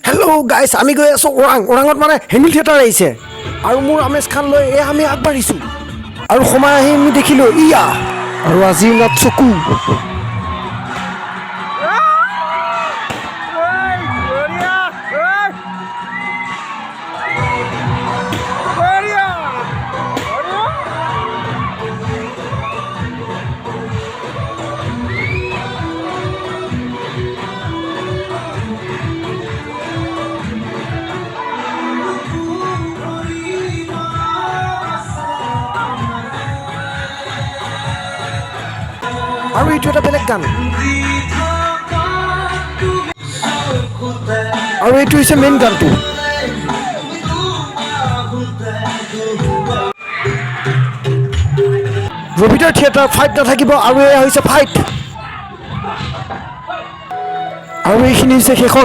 Hello' গাইছ, আমি গৈ আছোঁ ওৰাঙত মানে হেমিল থিয়েটাৰ আহিছে আৰু মোৰ আমেজ খান লৈ আমি আগবাঢ়িছোঁ আৰু সোমাই আহি আমি দেখিলোঁ ইয়া আৰু আজিৰ নাট চকু। আৰু এইটো এটা বেলেগ গান আৰু এইটো হৈছে মেইন গানটো। ৰবিদাৰ থিয়েটাৰ ফাইট নাথাকিব আৰু এয়া হৈছে ফাইট আৰু এইখিনি হৈছে শেষৰ